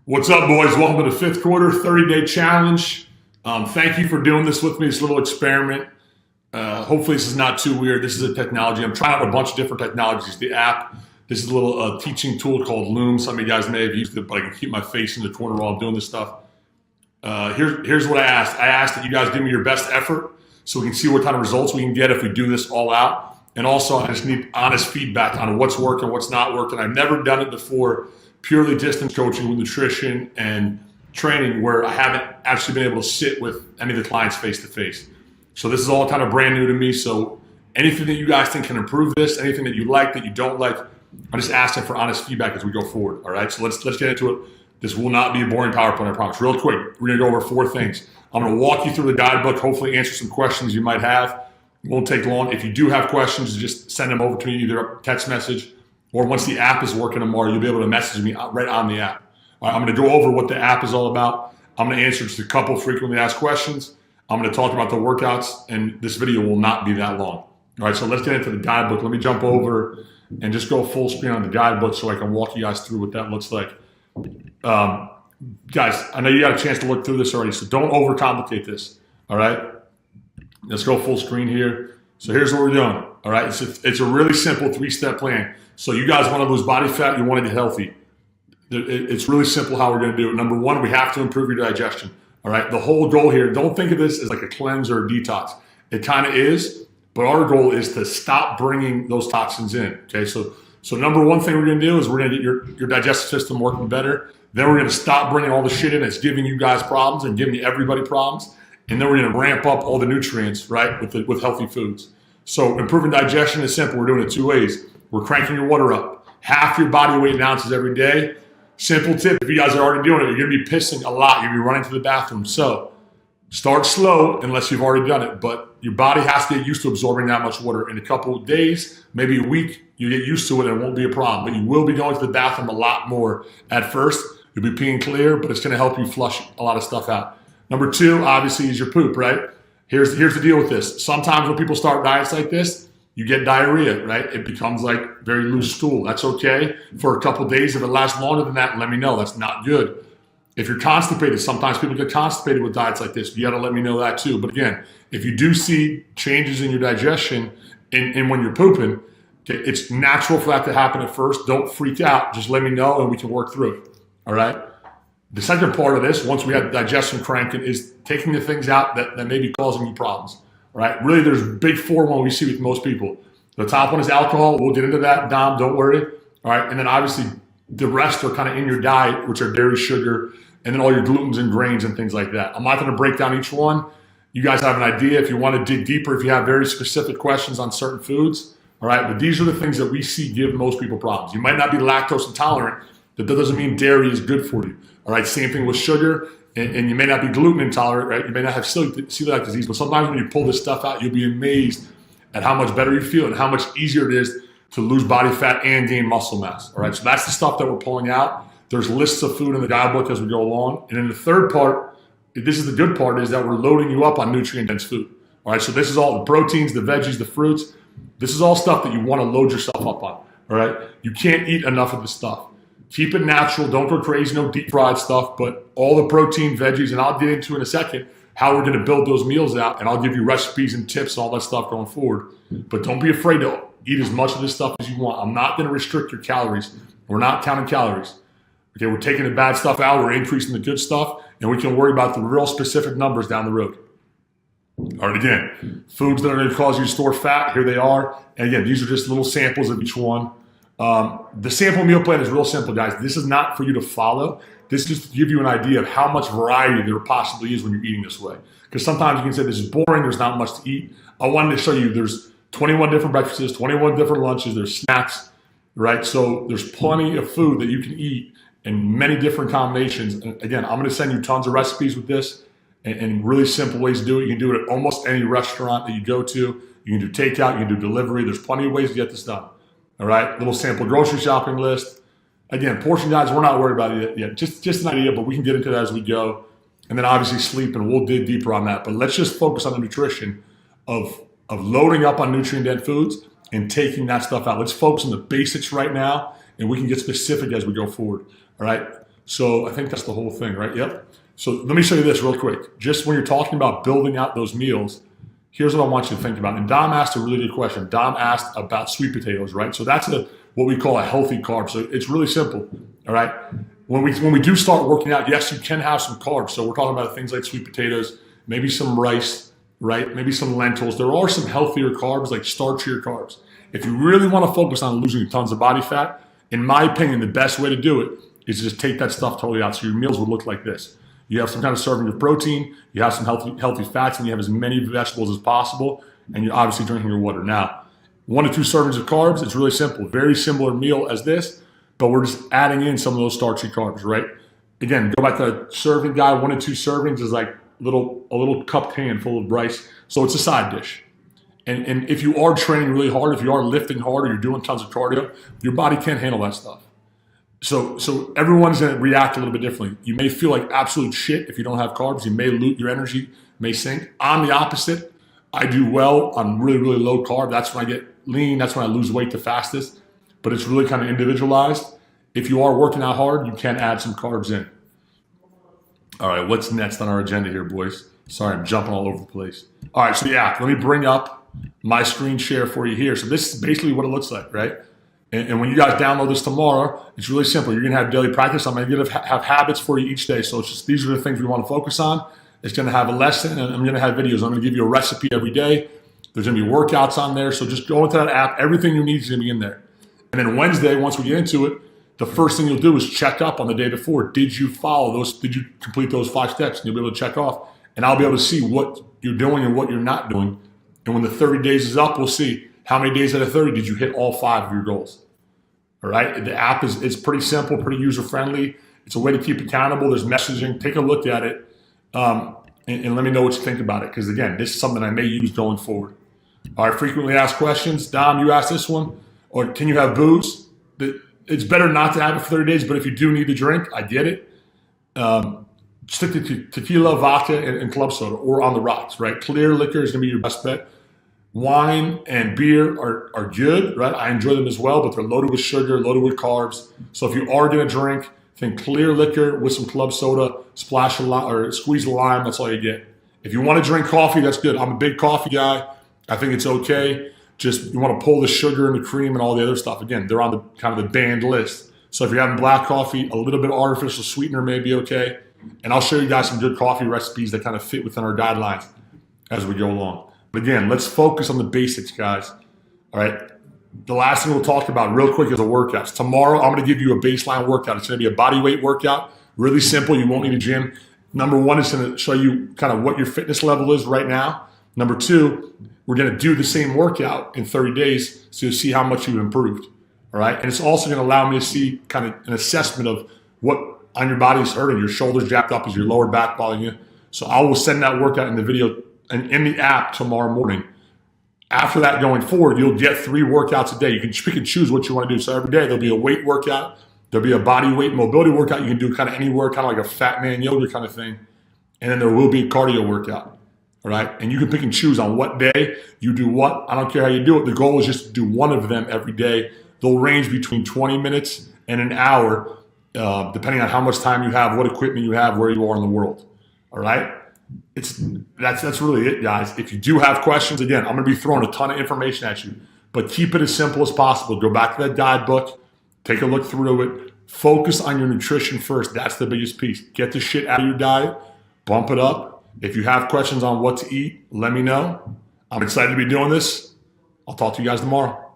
What's up, boys? Welcome to the fifth quarter 30-day challenge. Thank you for doing this with me, this little experiment. Hopefully, this is not too weird. This is a technology. I'm trying out a bunch of different technologies. The app, this is a little teaching tool called Loom. Some of you guys may have used it, but I can keep my face in the corner while I'm doing this stuff. Here's what I asked. I asked that you guys give me your best effort so we can see what kind of results we can get if we do this all out. And also, I just need honest feedback on what's working, what's not working. I've never done it before, purely distance coaching with nutrition and training, where I haven't actually been able to sit with any of the clients face to face. So this is all kind of brand new to me. So anything that you guys think can improve this, anything that you like, that you don't like, I'm just asking for honest feedback as we go forward. All right, so let's get into it. This will not be a boring PowerPoint, I promise. Real quick, we're gonna go over 4 things. I'm gonna walk you through the guidebook, hopefully answer some questions you might have. It won't take long. If you do have questions, just send them over to me, either a text message or once the app is working tomorrow, you'll be able to message me right on the app. All right, I'm gonna go over what the app is all about. I'm gonna answer just a couple frequently asked questions. I'm gonna talk about the workouts, and this video will not be that long. All right, so let's get into the guidebook. Let me jump over and just go full screen on the guidebook so I can walk you guys through what that looks like. Guys, I know you got a chance to look through this already, so don't overcomplicate this, all right? Let's go full screen here. So here's what we're doing, all right? It's a really simple 3-step plan. So you guys want to lose body fat, you want to get healthy. It's really simple how we're going to do it. Number 1, we have to improve your digestion, all right? The whole goal here, don't think of this as like a cleanse or a detox. It kind of is, but our goal is to stop bringing those toxins in, okay? So number 1 thing we're going to do is we're going to get your digestive system working better. Then we're going to stop bringing all the shit in that's giving you guys problems and giving everybody problems. And then we're going to ramp up all the nutrients, right, with healthy foods. So improving digestion is simple. We're doing it 2 ways. We're cranking your water up. Half your body weight in ounces every day. Simple tip, if you guys are already doing it, you're going to be pissing a lot. You're going to be running to the bathroom. So start slow unless you've already done it. But your body has to get used to absorbing that much water. In a couple of days, maybe a week, you get used to it and it won't be a problem. But you will be going to the bathroom a lot more at first. You'll be peeing clear, but it's going to help you flush a lot of stuff out. Number 2, obviously, is your poop, right? Here's the deal with this. Sometimes when people start diets like this, you get diarrhea, right? It becomes like very loose stool. That's okay for a couple of days. If it lasts longer than that, let me know. That's not good. If you're constipated, sometimes people get constipated with diets like this. You got to let me know that too. But again, if you do see changes in your digestion and when you're pooping, okay, it's natural for that to happen at first. Don't freak out. Just let me know and we can work through it. All right? The second part of this, once we have digestion cranking, is taking the things out that may be causing you problems. All right? Really, there's big 4 one we see with most people. The top one is alcohol. We'll get into that, Dom. Don't worry. All right? And then obviously the rest are kind of in your diet, which are dairy, sugar, and then all your glutens and grains and things like that. I'm not going to break down each one. You guys have an idea if you want to dig deeper, if you have very specific questions on certain foods. All right? But these are the things that we see give most people problems. You might not be lactose intolerant, but that doesn't mean dairy is good for you. All right, same thing with sugar, and you may not be gluten intolerant, right? You may not have celiac disease, but sometimes when you pull this stuff out, you'll be amazed at how much better you feel and how much easier it is to lose body fat and gain muscle mass. All right, so that's the stuff that we're pulling out. There's lists of food in the guidebook as we go along. And then the third part, this is the good part, is that we're loading you up on nutrient-dense food. All right, so this is all the proteins, the veggies, the fruits. This is all stuff that you want to load yourself up on. All right, you can't eat enough of this stuff. Keep it natural. Don't go crazy. No deep fried stuff, but all the protein, veggies, and I'll get into in a second how we're going to build those meals out, and I'll give you recipes and tips and all that stuff going forward. But don't be afraid to eat as much of this stuff as you want. I'm not going to restrict your calories. We're not counting calories. Okay, we're taking the bad stuff out. We're increasing the good stuff, and we can worry about the real specific numbers down the road. All right, again, foods that are going to cause you to store fat, here they are. And again, these are just little samples of each one. The sample meal plan is real simple, guys. This is not for you to follow. This is just to give you an idea of how much variety there possibly is when you're eating this way. Because sometimes you can say this is boring, there's not much to eat. I wanted to show you there's 21 different breakfasts, 21 different lunches, there's snacks, right? So there's plenty of food that you can eat in many different combinations. And again, I'm going to send you tons of recipes with this and really simple ways to do it. You can do it at almost any restaurant that you go to. You can do takeout, you can do delivery. There's plenty of ways to get this done. All right, little sample grocery shopping list. Again, portion guides, we're not worried about it yet. Just an idea, but we can get into that as we go. And then obviously sleep, and we'll dig deeper on that. But let's just focus on the nutrition of loading up on nutrient-dense foods and taking that stuff out. Let's focus on the basics right now, and we can get specific as we go forward. All right. So I think that's the whole thing, right? Yep. So let me show you this real quick. Just when you're talking about building out those meals, here's what I want you to think about. And Dom asked a really good question. Dom asked about sweet potatoes, right? So that's what we call a healthy carb. So it's really simple, all right? When we do start working out, yes, you can have some carbs. So we're talking about things like sweet potatoes, maybe some rice, right? Maybe some lentils. There are some healthier carbs, like starchier carbs. If you really want to focus on losing tons of body fat, in my opinion, the best way to do it is to just take that stuff totally out. So your meals would look like this. You have some kind of serving of protein, you have some healthy fats, and you have as many vegetables as possible, and you're obviously drinking your water. Now, 1 to 2 servings of carbs, it's really simple. Very similar meal as this, but we're just adding in some of those starchy carbs, right? Again, go back to the serving guide. 1 to 2 servings is like a little cupped hand full of rice. So it's a side dish. And if you are training really hard, if you are lifting hard, or you're doing tons of cardio, your body can't handle that stuff. So everyone's going to react a little bit differently. You may feel like absolute shit if you don't have carbs. You may lose your energy, may sink. I'm the opposite. I do well on really, really low carb. That's when I get lean. That's when I lose weight the fastest. But it's really kind of individualized. If you are working out hard, you can add some carbs in. All right, what's next on our agenda here, boys? Sorry, I'm jumping all over the place. All right, so the app. Let me bring up my screen share for you here. So this is basically what it looks like, right? And when you guys download this tomorrow, it's really simple. You're going to have daily practice. I'm going to have habits for you each day. So it's just, these are the things we want to focus on. It's going to have a lesson, and I'm going to have videos. I'm going to give you a recipe every day. There's going to be workouts on there. So just go into that app. Everything you need is going to be in there. And then Wednesday, once we get into it, the first thing you'll do is check up on the day before. Did you follow those? Did you complete those 5 steps? And you'll be able to check off. And I'll be able to see what you're doing and what you're not doing. And when the 30 days is up, we'll see how many days out of 30 did you hit all 5 of your goals. All right, the app is pretty simple, pretty user-friendly. It's a way to keep accountable. There's messaging. Take a look at it, and let me know what you think about it. Because again, this is something I may use going forward. All right, frequently asked questions. Dom, you asked this one. Or can you have booze? It's better not to have it for 30 days, but if you do need to drink, I get it. Stick to tequila, vodka, and club soda, or on the rocks, right? Clear liquor is going to be your best bet. Wine and beer are good, right? I enjoy them as well, but they're loaded with sugar, loaded with carbs. So if you are going to drink, think clear liquor with some club soda, splash a lime or squeeze a lime. That's all you get. If you want to drink coffee, that's good. I'm a big coffee guy. I think it's okay. Just you want to pull the sugar and the cream and all the other stuff. Again, they're on the kind of the banned list. So if you're having black coffee, a little bit of artificial sweetener may be okay. And I'll show you guys some good coffee recipes that kind of fit within our guidelines as we go along. But again, let's focus on the basics, guys. All right. The last thing we'll talk about real quick is the workouts. Tomorrow, I'm going to give you a baseline workout. It's going to be a body weight workout. Really simple. You won't need a gym. Number 1 is going to show you kind of what your fitness level is right now. Number 2, we're going to do the same workout in 30 days so you see how much you've improved. All right. And it's also going to allow me to see kind of an assessment of what on your body is hurting. Your shoulders jacked up, is your lower back bothering you? So I will send that workout in the video and in the app tomorrow morning. After that, going forward, you'll get 3 workouts a day. You can pick and choose what you want to do. So every day there'll be a weight workout, there'll be a body weight mobility workout. You can do kind of anywhere, kind of like a fat man yoga kind of thing. And then there will be a cardio workout. All right. And you can pick and choose on what day you do what. I don't care how you do it. The goal is just to do one of them every day. They'll range between 20 minutes and an hour, depending on how much time you have, what equipment you have, where you are in the world. All right. That's really it, guys. If you do have questions, again, I'm going to be throwing a ton of information at you, but keep it as simple as possible. Go back to that guidebook, take a look through it, focus on your nutrition first. That's the biggest piece. Get the shit out of your diet, bump it up. If you have questions on what to eat, let me know. I'm excited to be doing this. I'll talk to you guys tomorrow.